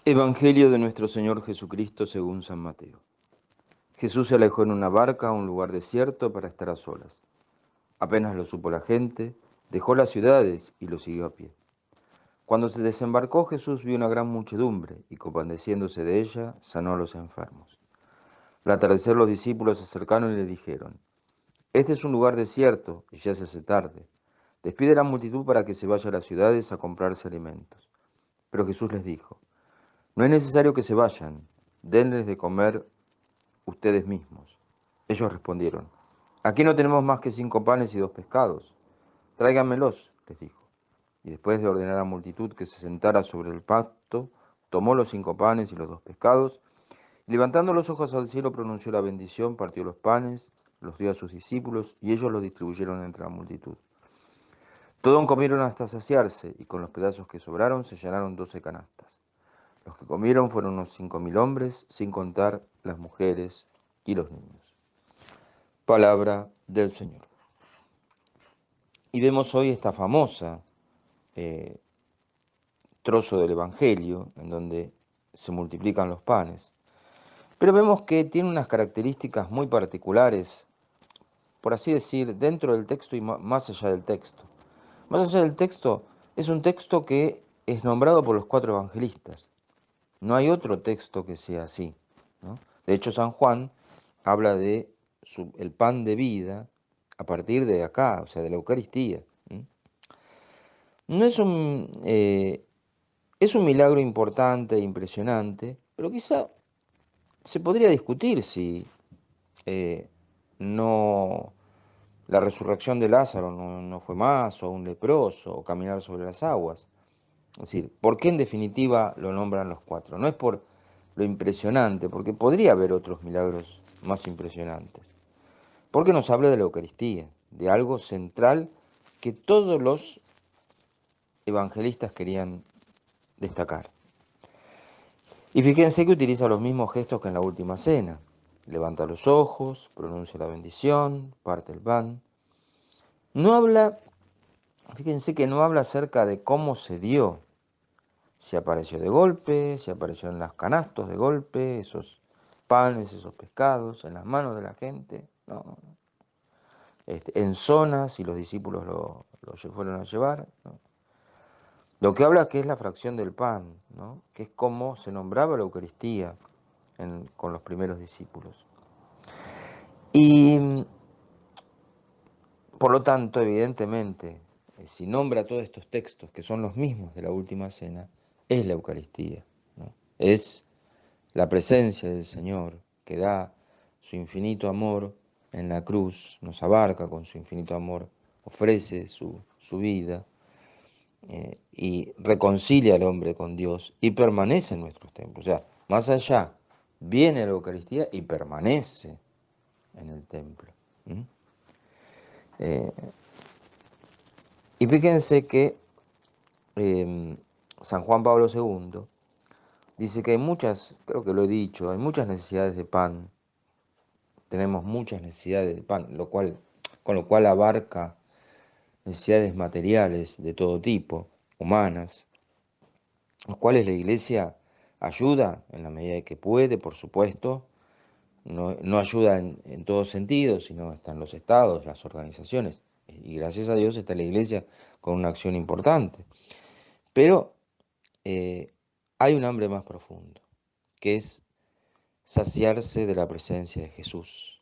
Evangelio de nuestro Señor Jesucristo según San Mateo. Jesús se alejó en una barca a un lugar desierto para estar a solas. Apenas lo supo la gente, dejó las ciudades y lo siguió a pie. Cuando se desembarcó, Jesús vio una gran muchedumbre y, compadeciéndose de ella, sanó a los enfermos. Al atardecer, los discípulos se acercaron y le dijeron: Este es un lugar desierto y ya se hace tarde. Despide a la multitud para que se vaya a las ciudades a comprarse alimentos. Pero Jesús les dijo: No es necesario que se vayan, denles de comer ustedes mismos. Ellos respondieron: Aquí no tenemos más que 5 panes y 2 pescados. Tráiganmelos, les dijo. Y después de ordenar a la multitud que se sentara sobre el pasto, tomó los 5 panes y los 2 pescados, y levantando los ojos al cielo pronunció la bendición, partió los panes, los dio a sus discípulos, y ellos los distribuyeron entre la multitud. Todos comieron hasta saciarse, y con los pedazos que sobraron se llenaron 12 canastas. Los que comieron fueron unos 5.000 hombres, sin contar las mujeres y los niños. Palabra del Señor. Y vemos hoy esta famosa eh, trozo del Evangelio, en donde se multiplican los panes. Pero vemos que tiene unas características muy particulares, por así decir, dentro del texto y más allá del texto. Más allá del texto, es un texto que es nombrado por los 4 evangelistas. No hay otro texto que sea así, ¿no? De hecho, San Juan habla de el pan de vida a partir de acá, o sea, de la Eucaristía. No es un milagro importante e impresionante, pero quizá se podría discutir si eh, no la resurrección de Lázaro no fue más, o un leproso, o caminar sobre las aguas. Es decir, ¿por qué en definitiva lo nombran los 4? No es por lo impresionante, porque podría haber otros milagros más impresionantes. Porque nos habla de la Eucaristía, de algo central que todos los evangelistas querían destacar. Y fíjense que utiliza los mismos gestos que en la última cena. Levanta los ojos, pronuncia la bendición, parte el pan. No habla, fíjense que no habla acerca de cómo se dio, si apareció de golpe, si apareció en los canastos de golpe, esos panes, esos pescados, en las manos de la gente. No. En zonas, si los discípulos lo fueron a llevar, ¿no? Lo que habla que es la fracción del pan, ¿no? Que es como se nombraba la Eucaristía con los primeros discípulos. Y por lo tanto, evidentemente, si nombra todos estos textos, que son los mismos de la última cena, es la Eucaristía, ¿no? Es la presencia del Señor que da su infinito amor en la cruz, nos abarca con su infinito amor, ofrece su vida y reconcilia al hombre con Dios y permanece en nuestros templos. O sea, más allá, viene la Eucaristía y permanece en el templo. Eh, y fíjense que San Juan Pablo II dice que hay muchas, creo que lo he dicho, hay muchas necesidades de pan. Tenemos muchas necesidades de pan, con lo cual abarca necesidades materiales de todo tipo, humanas, los cuales la Iglesia ayuda en la medida que puede, por supuesto. No ayuda en todos sentidos, sino están los estados, las organizaciones, y gracias a Dios está la Iglesia con una acción importante. Pero hay un hambre más profundo, que es saciarse de la presencia de Jesús,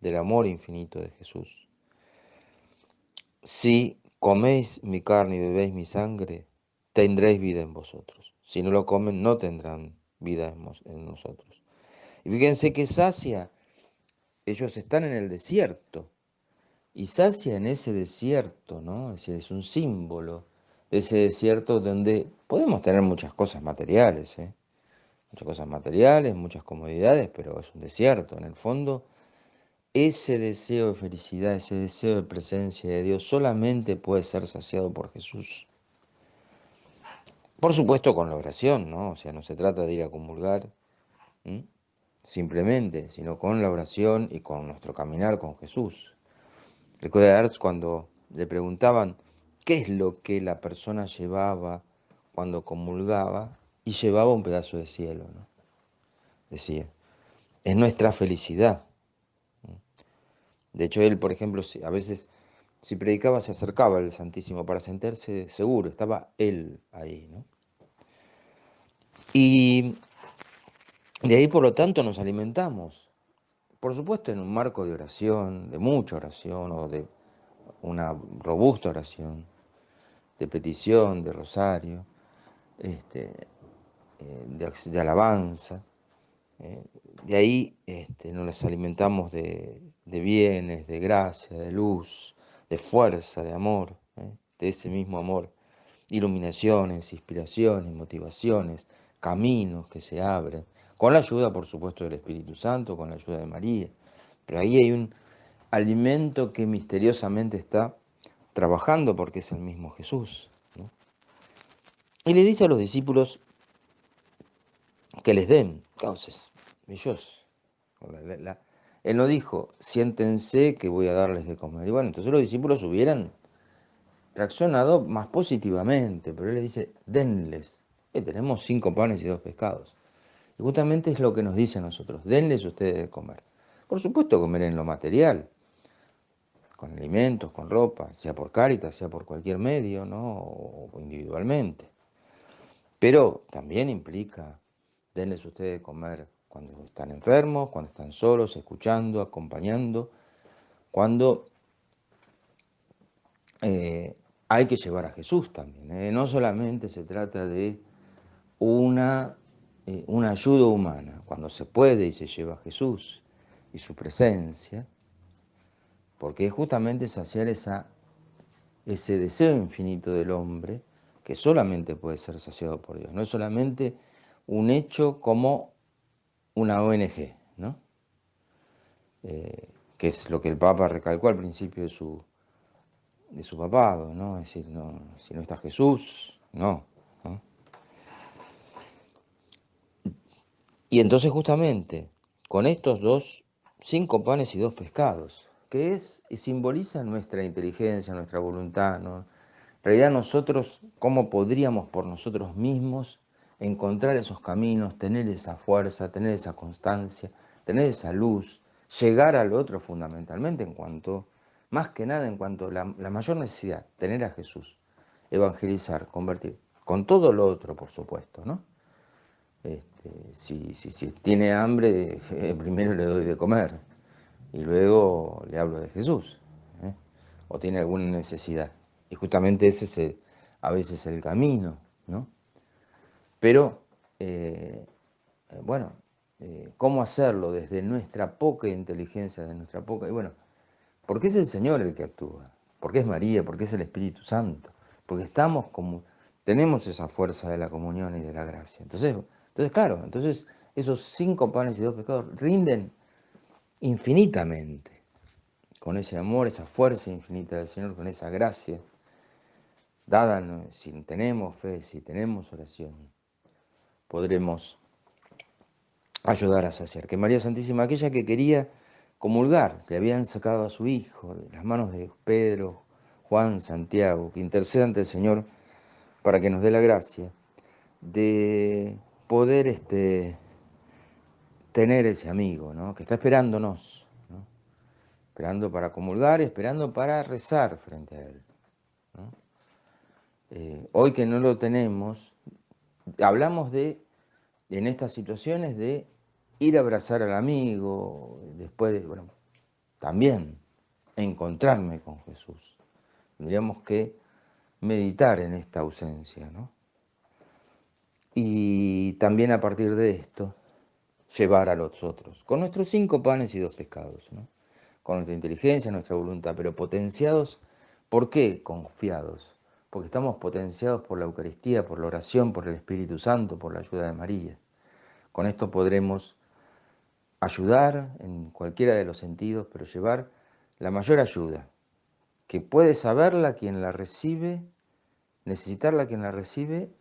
del amor infinito de Jesús. Si coméis mi carne y bebéis mi sangre, tendréis vida en vosotros. Si no lo comen, no tendrán vida en nosotros. Y fíjense que sacia, ellos están en el desierto, y sacia en ese desierto, ¿no? Es un símbolo de ese desierto donde podemos tener muchas cosas materiales, muchas cosas materiales, muchas comodidades, pero es un desierto. En el fondo, ese deseo de felicidad, ese deseo de presencia de Dios solamente puede ser saciado por Jesús. Por supuesto con la oración, ¿no? O sea, no se trata de ir a comulgar simplemente, sino con la oración y con nuestro caminar con Jesús. Recuerda Ernst cuando le preguntaban qué es lo que la persona llevaba cuando comulgaba, y llevaba un pedazo de cielo, ¿no? Decía, es nuestra felicidad. De hecho, él, por ejemplo, a veces, si predicaba, se acercaba al Santísimo para sentirse seguro, estaba él ahí, ¿no? Y de ahí, por lo tanto, nos alimentamos, por supuesto, en un marco de oración, de mucha oración, o de una robusta oración, de petición, de rosario, de alabanza. De ahí nos alimentamos de bienes, de gracia, de luz, de fuerza, de amor, de ese mismo amor. Iluminaciones, inspiraciones, motivaciones, caminos que se abren, con la ayuda, por supuesto, del Espíritu Santo, con la ayuda de María. Pero ahí hay un alimento que misteriosamente está trabajando porque es el mismo Jesús, ¿no? Y le dice a los discípulos que les den. Entonces, ellos, él no dijo, siéntense que voy a darles de comer. Y bueno, entonces los discípulos hubieran reaccionado más positivamente, pero él les dice, denles. Tenemos 5 panes y 2 pescados. Y justamente es lo que nos dice a nosotros, denles ustedes de comer. Por supuesto, comer en lo material, con alimentos, con ropa, sea por Cáritas, sea por cualquier medio, ¿no? O individualmente. Pero también implica, denles ustedes de comer cuando están enfermos, cuando están solos, escuchando, acompañando, cuando hay que llevar a Jesús también, ¿eh? No solamente se trata de una ayuda humana, cuando se puede y se lleva a Jesús y su presencia, porque es justamente saciar ese deseo infinito del hombre que solamente puede ser saciado por Dios. No es solamente un hecho como una ONG, ¿no? Que es lo que el Papa recalcó al principio de su papado, ¿no? Es decir, no, si no está Jesús, no, ¿no? Y entonces justamente con estos 5 panes y 2 pescados, que y simboliza nuestra inteligencia, nuestra voluntad, ¿no? En realidad nosotros, ¿cómo podríamos por nosotros mismos encontrar esos caminos, tener esa fuerza, tener esa constancia, tener esa luz, llegar al otro fundamentalmente en cuanto, más que nada en cuanto a la mayor necesidad, tener a Jesús, evangelizar, convertir, con todo lo otro, por supuesto, ¿no? Si tiene hambre, primero le doy de comer y luego le hablo de Jesús, ¿eh? O tiene alguna necesidad. Y justamente ese es a veces el camino, ¿no? Pero, bueno, ¿cómo hacerlo desde nuestra poca inteligencia, de nuestra poca... Y bueno, porque es el Señor el que actúa, porque es María, porque es el Espíritu Santo, porque tenemos esa fuerza de la comunión y de la gracia. Entonces claro, entonces esos 5 panes y 2 pescados rinden infinitamente, con ese amor, esa fuerza infinita del Señor, con esa gracia dada, ¿no? Si tenemos fe, si tenemos oración, podremos ayudar a saciar. Que María Santísima, aquella que quería comulgar, le habían sacado a su hijo de las manos de Pedro, Juan, Santiago, que interceda ante el Señor para que nos dé la gracia de poder tener ese amigo, ¿no? Que está esperándonos, ¿no? Esperando para comulgar, esperando para rezar frente a él, ¿no? Hoy que no lo tenemos, hablamos en estas situaciones de ir a abrazar al amigo, después de, bueno, también encontrarme con Jesús. Tendríamos que meditar en esta ausencia, ¿no? Y también a partir de esto, llevar a los otros, con nuestros 5 panes y 2 pescados, ¿no? Con nuestra inteligencia, nuestra voluntad, pero potenciados. ¿Por qué confiados? Porque estamos potenciados por la Eucaristía, por la oración, por el Espíritu Santo, por la ayuda de María. Con esto podremos ayudar en cualquiera de los sentidos, pero llevar la mayor ayuda, que puede saberla quien la recibe, necesitarla quien la recibe,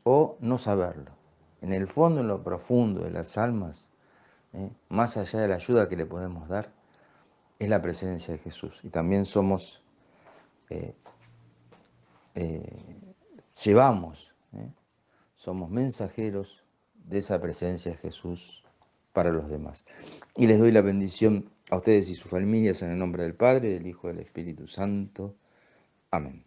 o no saberlo. En el fondo, en lo profundo de las almas, más allá de la ayuda que le podemos dar, es la presencia de Jesús. Y también llevamos somos mensajeros de esa presencia de Jesús para los demás. Y les doy la bendición a ustedes y sus familias en el nombre del Padre, del Hijo y del Espíritu Santo. Amén.